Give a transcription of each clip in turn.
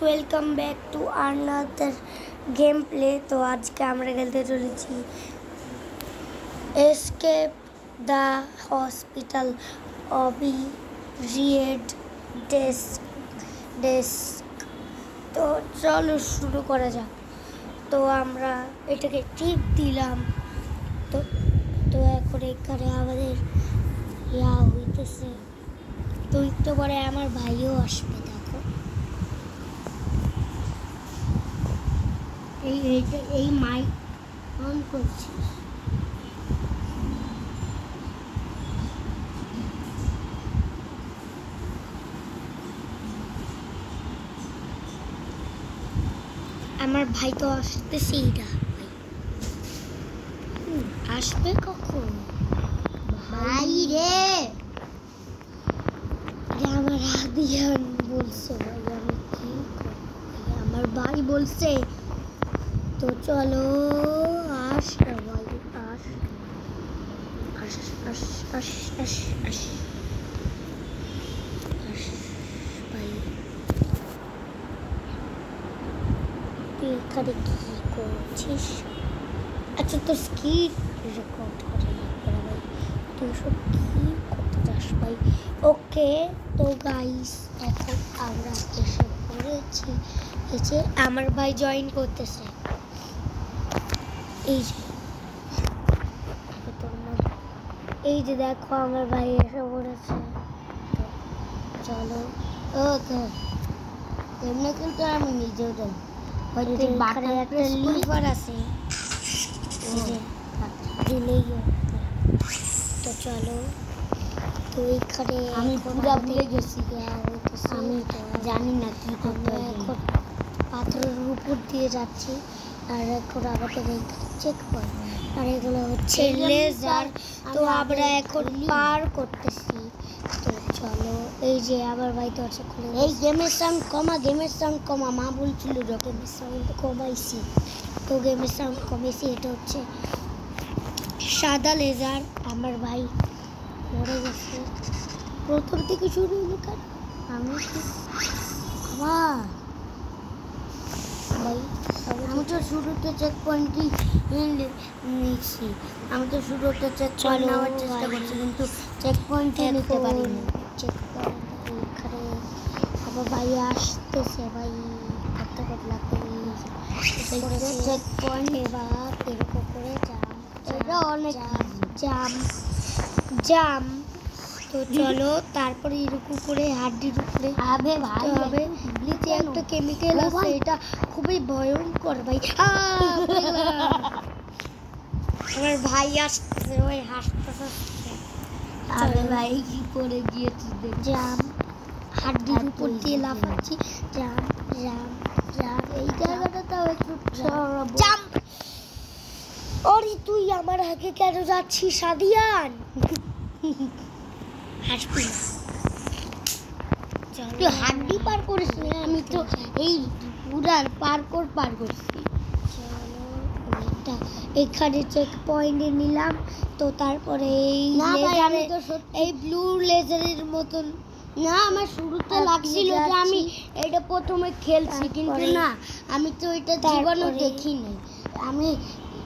Welcome back to another game play. তো আজকে আমরা খেলতে চলেছি এসকেপ দ্য হসপিটাল অবিরিয়েড ডেস্ক। তো চলো শুরু করা যাক। তো আমরা এটাকে টিপ দিলাম। তো তো এখন এখানে আমাদের ইয়া হইতেছে। তো একটু পরে আমার ভাইও আসবে। দেখো এই মাইক অন করছি। আমার ভাই তো আসতেছেই না। আসবে কখন ভাই রে? আমার আদিয়ান বলছে ভাই আমি কি আমার ভাই বলছে। তো চলো আস ভাই আস আস আস আস আস আস আস ভাই তুই এখানে কি করছিস? আচ্ছা তোর স্কিট রেকর্ড করে ভাই তুই সব কি করতে চাস ভাই? ওকে তো গাইস এখন আমরা এসে পড়েছি। এই যে আমার ভাই জয়েন করতেছে। এই যে দেখো আমার ভাই এসে পড়েছে। চলো ওকে এমনি কিন্তু আমি নিজেও যাই। হয়তো বাটন একটা লিভার আছে দিলেই। তো চলো তো এইখানে আমি পুরো ভুলে গেছি। আমি জানি না কি করতে হবে। এখন পাথরের উপর দিয়ে যাচ্ছি আর এখন আমাদের চেক পয়েন্ট আর এগুলো হচ্ছে লেজার। তো আমরা এখন পার করতেছি। তো চলো এই যে আমার ভাই দরজা খুলে এই গেমের সাউন্ড কমা মা বলছিল যে গেমের সাউন্ড কমাইছি। তো গেমের সাউন্ড কমেছি। এটা হচ্ছে সাদা লেজার। আমার ভাই মরে গেছে প্রথম থেকে শুরু হলো কেন? আমি ভাই আমি তো শুরুতে চেক পয়েন্টই নিয়েছি। আমি তো শুরুতে চেক পয়েন্ট নেওয়ার চেষ্টা করছি কিন্তু চেক পয়েন্টই নিতে পারিনি। চেক পয়েন্ট এখানে আমার ভাই আসতেছে। ভাই কত কত লাগবে চেক পয়েন্ট। এবার এরকম করে এটা অনেক জাম। তো চলো তারপরে এরকম করে হাড্ডির উপরে হবে নিচে একটা কেমিক্যাল আছে। এটা খুবই ভয়ঙ্কর ভাই। আমার ভাই আসছে ওই হাসতেছে। আরে ভাই কি করে গিয়েছি জাম হাড্ডির উপর দিয়ে লাফাচ্ছি। জাম এই জায়গাটা তাও একটু জাম। ওরে তুই আমার আগে কেন যাচ্ছিস সাদিয়ান? হাসবি না। তুই হাড্ডি পার করিস না। আমি তো এই পুরার পার করছি। এখানে চেক পয়েন্টে নিলাম। তো তারপরে এই ব্লু লেজারের মতন না আমার শুরুতে লাগছিল যে আমি এটা প্রথমে খেলছি কিন্তু না আমি তো এটা জীবনেও দেখিনি। আমি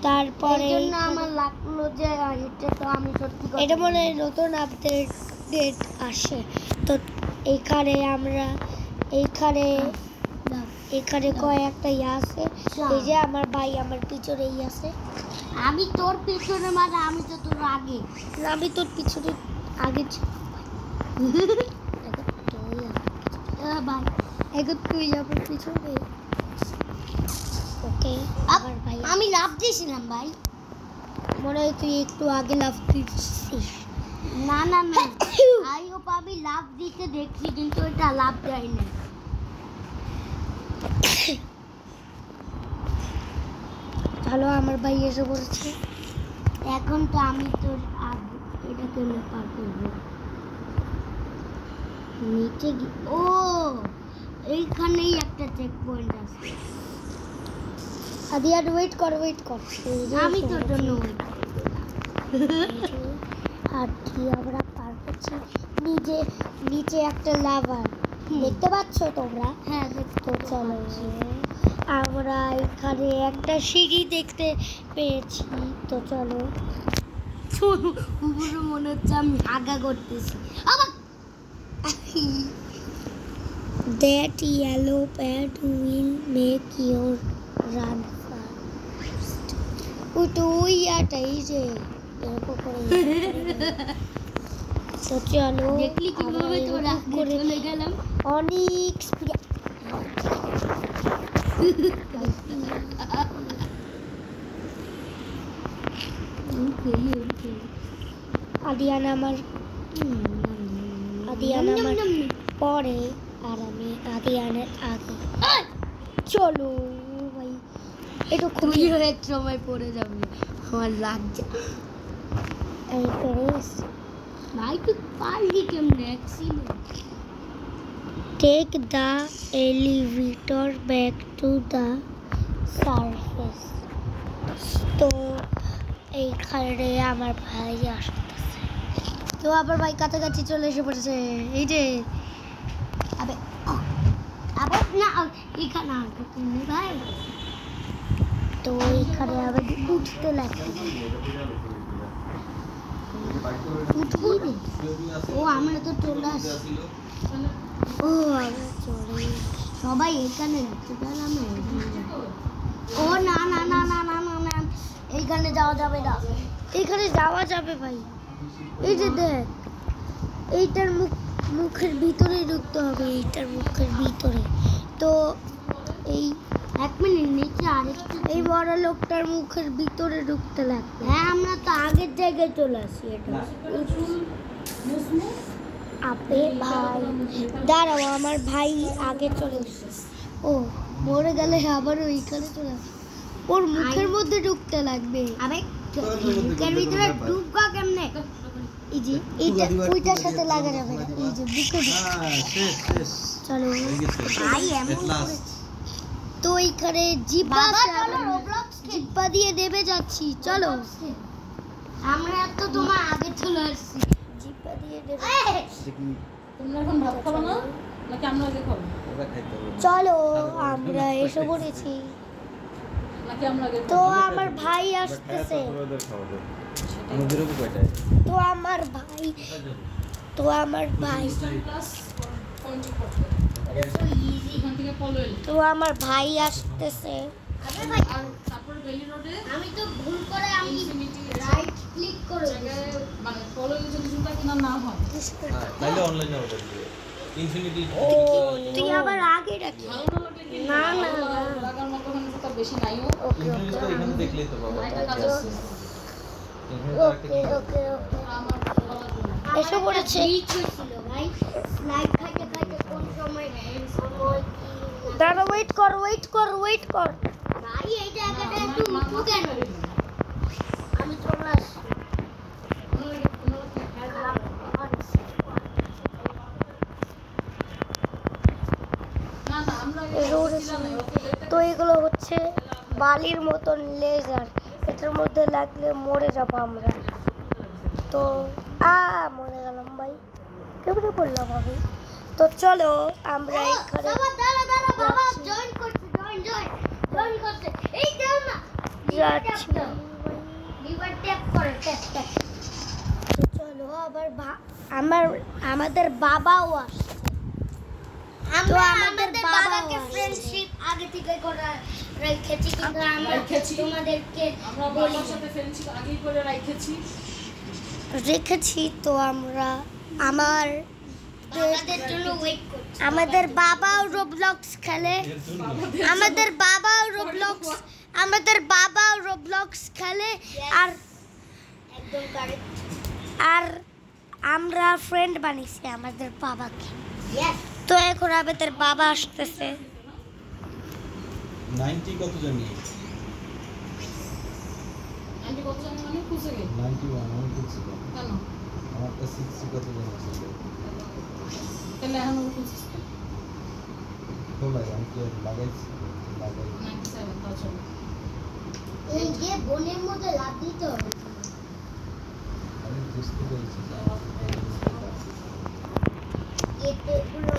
তারপরে আমার লাগলো যে এটা তো আমি সত্যি এটা মনে হয় নতুন আপডেট আসে। তো এখানে আমরা এখানে কয়েকটা ইয়ে আছে। এই যে আমার ভাই আমার পিছনেই আছে। আমি তোর পিছনে মানে আমি তো তোর আগে। আমি তোর পিছনে আগে ভাই এখন তুই আমার পিছনে। ওকে আমার ভাই আমি লাফ দিয়েছিলাম ভাই। মনে হয় তুই একটু আগে লাফ দিচ্ছিস। না আই হোপ আমি লাফ দিতে দেখছি কিন্তু এটা লাফ দেয় না। চলো আমার ভাই এসে বলছে এখন তো আমি তোর এটাকে পার করবো নিচে ও এইখানেই একটা চেক পয়েন্ট আছে। আদিয়ার ওয়েট কর আমি তোর জন্য আর কি আমরা পার করছি। নিচে একটা লাভার দেখতে পাচ্ছ তোমরা? হ্যাঁ দেখতে চলো আমরা এখানে একটা সিঁড়ি দেখতে পেয়েছি। তো চলো উপরে মনে হচ্ছে আমি আগা করতেছি। That yellow pad will make your run fast. ওই ইয়াটাই যে এরকম করে তো চলো দেখলি কিভাবে তোরা করে চলে গেলাম অনেক স্পিড। আদিয়ান আমার পরে আর আমি আদিয়ানের আগে। চলো ভাই একটু খুবই এক সময় পড়ে যাবে আমার লাগছে। এই প্রেস ভাই তুই পারলি কেমনে accident. Take the elevator back to the surface. তো এইখানে আমার ভাই আসতেছে। তো আবার ভাই কাছাকাছি চলে এসে পড়েছে। এই যে আবে আবার না এখানে আসবে তুমি ভাই। তো এখানে আবার উঠতে লাগে উঠবো ও আমরা তো চলে আসি। ও আমরা চলে সবাই এখানে উঠতে গেলাম। ও না না না না না না না এইখানে যাওয়া যাবে না। এইখানে যাওয়া যাবে ভাই। এই যে দেখ এইটার মুখের ভিতরে ঢুকতে হবে। এইটার মুখের ভিতরে তো এই 1 মিনিট নিচে আরেকটা এই বড় লোকটার মুখের ভিতরে ঢুকতে লাগবে। হ্যাঁ আমরা তো আগের জায়গায় চলে আসি। এটা আপে ভাই দাঁড়াও আমার ভাই আগে চলে এসেছে। ও মরে গেলে আবার ওইখানে চলে আসে। ওর মুখের মধ্যে ঢুকতে লাগবে। আবে মুখের ভিতরে ঢুকবা কেমনে? এই যে এইটা ওইটার সাথে লাগা যাবে না। এই যে বুকে চলো ভাই এমন তো এইখানে জিব্বা দিয়ে দেবে যাচ্ছি। চলো আমরা তো তোমার আগে চলে আসছি। জিব্বা দিয়ে দেবে তোমরা এখন ভাত খাবে না নাকি আমরা আগে খাবো? চলো আমরা এসে পড়েছি নাকি আমরা আগে? তো আমার ভাই আসতেছে। তো আমার ভাই তো আমার ভাই আসতেছে। আমি তো ভুল করে আমি রাইট ক্লিক করে মানে ফলোইং জনসংখ্যা কিনা না হয় তাহলে অনলাইনে অর্ডার দিও ইনফিনিটি। তুই আবার আগে রাখি না না লাগার মতো কোনো বেশি নাই। ওকে ওকে এখানে দেখলেই তো বাবা এটা কাজ আছে। ওকে ওকে ওকে আমার এসে পড়েছে। ছিল ভাই স্লাইড খাইতে খাইতে কোন সময় দাঁড়া ওয়েট কর ভাই এই জায়গাটা একটু উঠু কেন? আমি চলে আসছি। তো এগুলো হচ্ছে বালির মতন লেজার। এটার মধ্যে লাগলে মরে যাবো আমরা। তো মরে গেলাম ভাই কেমনে পড়লাম আমি। তো চলো আমরা এখানে চলো আবার আমাদের বাবাও আসছে। আমরা আমাদের বাবাকে ফ্রেন্ডশিপ আগে থেকে করা রেখেছি কিন্তু আমরা তোমাদেরকে বলার সাথে ফ্রেন্ডশিপ আগেই করে রেখেছি। তো আমরা আমাদের জন্য ওয়েট করছি। আমাদের বাবাও রোবলক্স খেলে। আমাদের বাবাও রোবলক্স খেলে আর একদম কারেক্ট। আর আমরা ফ্রেন্ড বানিয়েছি আমাদের বাবাকে। তো এখন আমাদের বাবা আসতেছে। 90 কত জানি 90 কত জানি মানে খুঁজে গে 91 আমি খুঁজছি কেন আমার তো 60 কত জানি আছে তাহলে এখন খুঁজছি তো লাগে আমি কি লাগাইছি 97 তো চলো এই যে বনের মধ্যে লাভ দিতে হবে। আমি বুঝতে পেরেছি এগুলো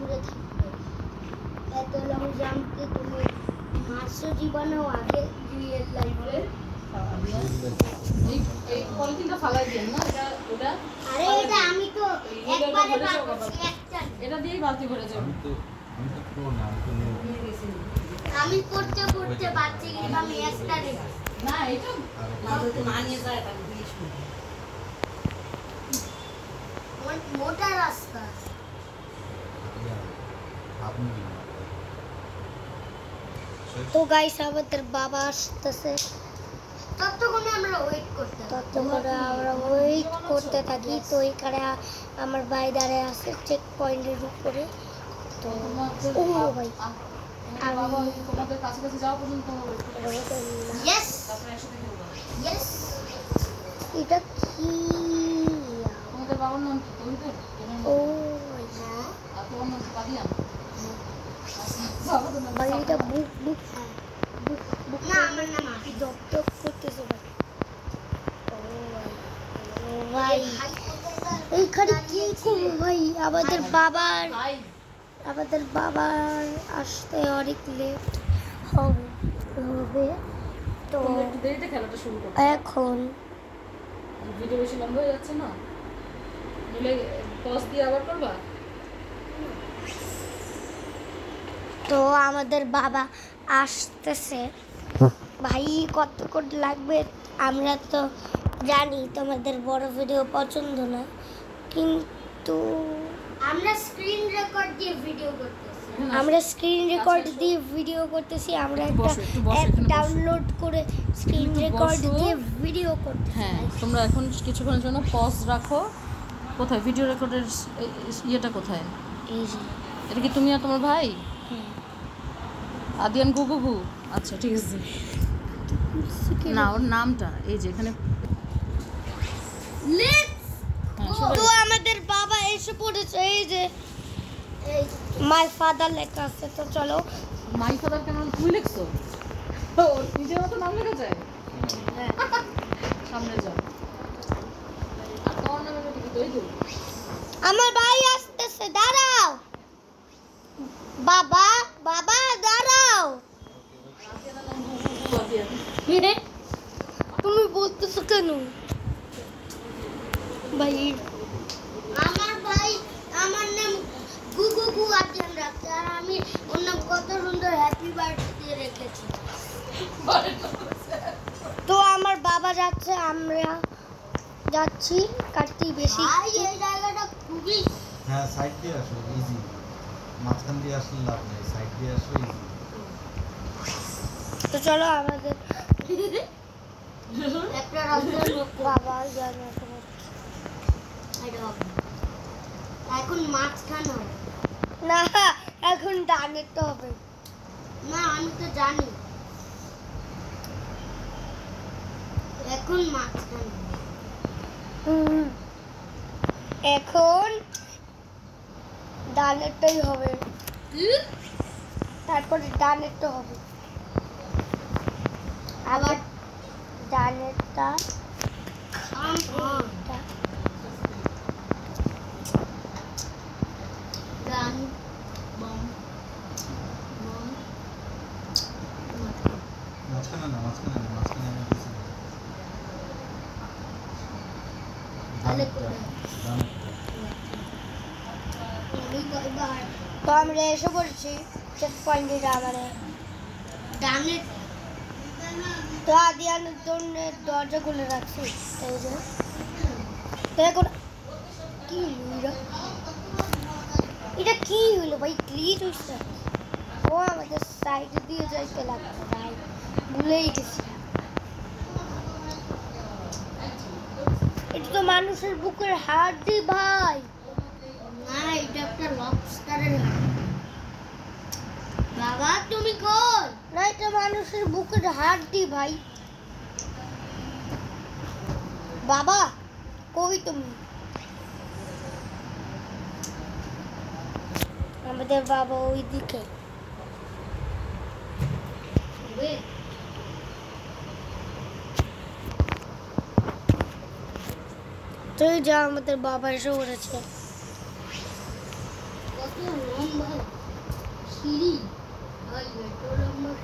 দূরে থাকবে। এত লং জাম্পকে তুমি মারছো জীবনেও আগে রিয়েল লাইফে। এই পলিথিনটা ফালাই দিন না, এটা ওটা আরে এটা আমি তো একবারে বার করছি একটা। এটা দিয়েই বালতি ভরে যাবে। আমি তো pro না, আমি তো new। আমি করতে করতে বাচ্চা গেলাম আমি একটা রেখে। না এটা মোটা রাস্তা। আপনি তো গাইস আমাদের বাবা আসতেছে, ততক্ষণে আমরা ওয়েট করতে থাকি। তো এখানে আমার ভাই দাঁড়ায় আছে চেক পয়েন্টের উপরে। তো ও ভাই বাবা তোমাদের কাছাকাছি যাওয়া পর্যন্ত তোমরা wait করতে থাকো। ইয়েস তারপরে একসাথে খেলবো। ইয়েস। এটা কি? তোমাদের বাবার নাম কি? তহিদুল? ও হ্যাঁ আর তোমার নাম কি? বাদিয়ান? বাবা তো নাম ভাই এটা সাফা। বুক বুক বুক না আমার নাম কি দপ্তক করতেছে ভাই। ও ভাই এইখানে কি করবো ভাই? আমাদের বাবার আসতে অনেক লেট হবে। তো তোমরা একটু দেরিতে খেলাটা শুরু করো। এখন ভিডিও বেশি লম্বা হয়ে যাচ্ছে না? নইলে পজ দিয়ে আবার করবা? তো আমাদের বাবা আসতেছে ভাই, কতক্ষণ লাগবে আমরা তো জানি তোমাদের বড় ভিডিও পছন্দ না, কিন্তু আমরা স্ক্রিন রেকর্ড দিয়ে ভিডিও করতেছি। আমরা একটা বসো, একটু বসো, অ্যাপ এখানে বসো। ডাউনলোড করে স্ক্রিন একটু রেকর্ড বসো। দিয়ে ভিডিও করতেছি। হ্যাঁ, তোমরা এখন কিছুক্ষণের জন্য পজ রাখো। কোথায় ভিডিও রেকর্ডের ইয়েটা কোথায়? এই যে এটা কি তুমি আর তোমার ভাই? আদিয়ান গুগু? আচ্ছা ঠিক আছে। না ওর নামটা এই যে এখানে। লেটস হ্যাঁ, সবাই- তো আমাদের বাবা এসে পড়েছে। এই যে মাই ফাদার লেখা আছে। তো চলো মাই ফাদার কেন তুমি লিখছো? ও নিজের মতো নাম লেখা যায়? সামনে যাও। আর তোমার নাম এটা কি? তহিদুল? আমার ভাই আসতেছে, দাঁড়াও বাবা বাবা দাঁড়াও। আদিয়ান। তুমি বলতেছো কেন ভাই? আমার নাম গুগু আদিয়ান রাখছে, আর আমি ওর নাম কত সুন্দর হ্যাপি বার্থডে রেখেছি। তো আমার বাবা যাচ্ছে, আমরা যাচ্ছি কাটতেই বেশি। এই জায়গাটা খুবই হ্যাঁ, সাইড দিয়ে আসো, ইজি। মাঝখান দিয়ে আসলে লাভ নেই, সাইড দিয়ে আসো, ইজি। তো চলো আমাদের একটা রাস্তার বাবা জানে এখন মাঝখানে হবে না, এখন ডানে তো হবে না, আমি তো জানি এখন মাঝখানে এখন ডানেরটাই হবে, তারপরে ডানেরটা হবে, আবার ডানেরটা ডান বাম বাম মাঝখানে না, মাঝখানে আমি দিছি। তাহলে তো আমরা এসে পড়ছি চেক পয়েন্টে, মানে ডানে। তো আদিয়ানের জন্য দরজা খুলে রাখছি। এই যে তো এখন কি হইল? এটা কি হইলো ভাই? ক্লিট হইছে। ও আমাদের সাইড দিয়ে যাইতে লাগছে ভাই, ভুলেই গেছি। এটা তো মানুষের বুকের হাড়ি ভাই। না, এটা একটা লবস্টারের হাড়। বাবা তুমি কোন? না, এটা মানুষের বুকের হাড়ি ভাই। বাবা কই তুমি? আমাদের বাবা ওইদিকে। তুই যা, আমাদের বাবা এসে পড়েছে। কত লম্বা সিঁড়ি ওই মেট্রো নম্বর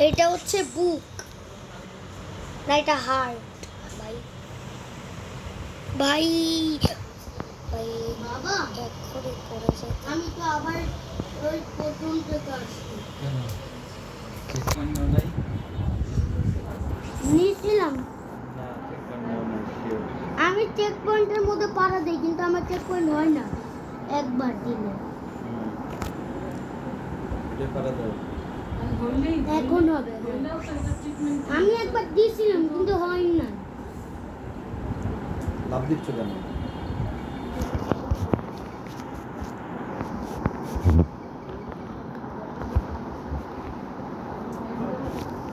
এটা হচ্ছে বুক না এটা হার্ট ভাই ভাই ভাই বাবা এক করে করেছে আমি তো আবার ওই প্রথম থেকে আসছি কেন চেক পয়েন্ট নাই নিয়েছিলাম না চেক পয়েন্ট নাও না শিওর আমি চেক পয়েন্টের মধ্যে পাড়া দেই কিন্তু আমার চেক পয়েন্ট হয় না একবার দিলে এটা পারা দাও এখন হবে আমি একবার দিয়েছিলাম কিন্তু হয় না লাভ দিচ্ছ কেন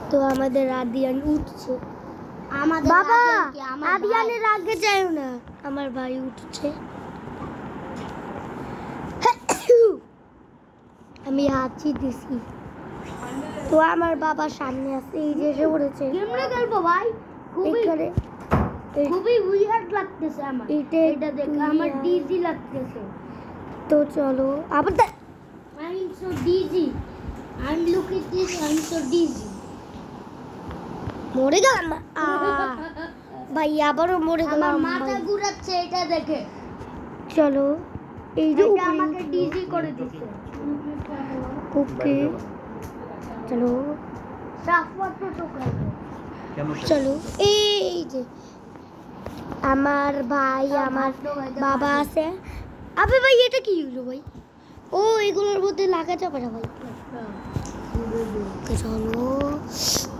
তো আমাদের আদিয়ান উঠছে আমাদের বাবা আদিয়ানের আগে যাও না আমার ভাই উঠছে আমি হাঁচি দিছি তো আমার বাবা সামনে আছে এই যে এসে পড়েছে কেমনে খেলবো ভাই খুবই উইয়ার্ড লাগতেছে আমার এটা দেখে আমার ডিজি লাগতেছে তো চলো আবার I am so dizzy I am look at this I am so dizzy মরে গেলাম ভাই আবারও মরে গেলাম মাথা ঘুরাচ্ছে এটা দেখে চলো এই যে আমাকে ডিজি করে দিচ্ছে ওকে চলো সাফওয়াত তো কেন চলো এই যে আমার ভাই আমার বাবা আছে আবে ভাই এটা কি হলো ভাই ও এগুলোর মধ্যে লাগা যাবে না ভাই চলো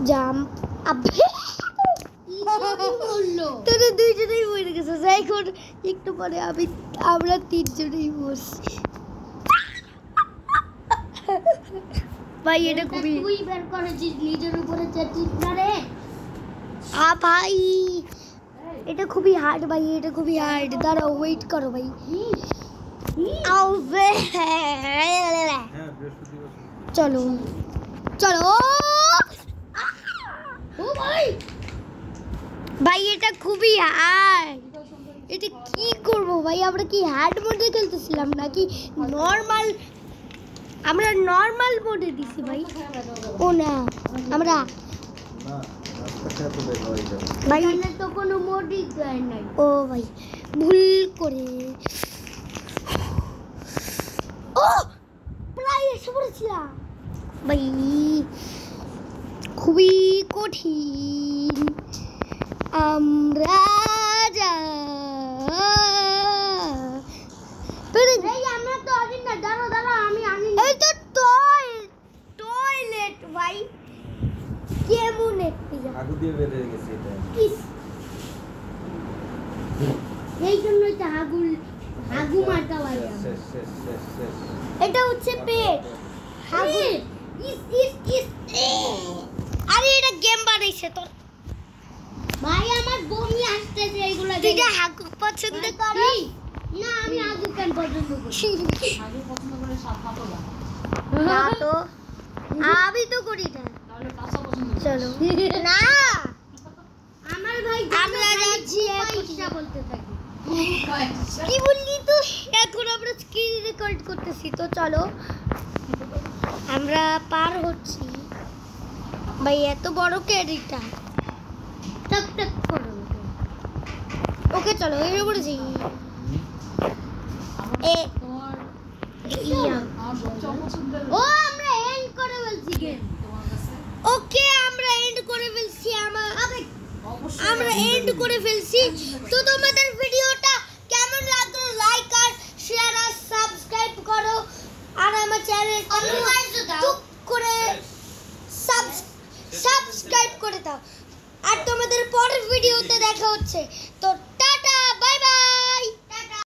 জাম্প আবে তোরা দুইজনেই মরে গেছে এখন একটু পরে আমরা তিনজনেই বসছি ভাই এটা খুবই তুই বের করেছিস নিজের উপরে চেতিস না রে ভাই এটা খুবই হার্ড ভাই এটা খুবই হার্ড দাঁড়াও ওয়েট করো ভাই হ্যাঁ বৃহস্পতিবার চলো চলো ও ভাই ভাই এটা খুবই হার্ড এটা কি করব ভাই আমরা কি হার্ড মোডে খেলতেছিলাম নাকি নরমাল আমরা নরমাল মোডে দিছি ভাই ও না আমরা না রাস্তাটা তো বের হয়ে যাবে ভাই এখানে তো কোনো মোডই দেয় নাই ও ভাই ভুল করে ও প্রায় এসে পড়েছিলাম ভাই খুবই কঠিন আমরা আমরা তো আদিন না দাঁড়ো দাঁড়ো আমি আনি এই তো টয়লেট ভাই কেমন একটু আগু দিয়ে বের হয়ে গেছে এটা এই জন্যই তো হাগু মারতে লাগে শেষ শেষ শেষ শেষ এটা হচ্ছে পেট হাগু ইস আরে এটা গেম বানাইছে তো ভাই আমার বমি আসতেছে এইগুলা তুই যে হাগু পছন্দ করিস না আমি হাগু কেন পছন্দ করি আগে পছন্দ করে সাত হাতও না তো আমি তো করি না তাহলে কাঁচা পছন্দ চলো না আমার ভাই আমরা যাচ্ছি পয়সা বলতে থাকি কি বললি তো এখন আমরা স্ক্রিন রেকর্ড করতেছি তো চলো আমরা পার হচ্ছি ভাই এত বড় ক্যারিটা টক টক করো ওকে চলো এর উপরে যাই এ তোমার ইয়া আমার সবচেয়ে অপছন্দের ও আমরা এন্ড করে ফেলছি গেম তোমার কাছে ওকে আমরা এন্ড করে ফেলছি অবশ্যই আমরা এন্ড করে ফেলছি তো তোমাদের ভিডিওটা কেমন লাগলো লাইক আর শেয়ার আর সাবস্ক্রাইব করো আর আমার চ্যানেলটা টুক করে সাবস্ক্রাইব করে দাও আর তোমাদের পরের ভিডিওতে দেখা হচ্ছে তো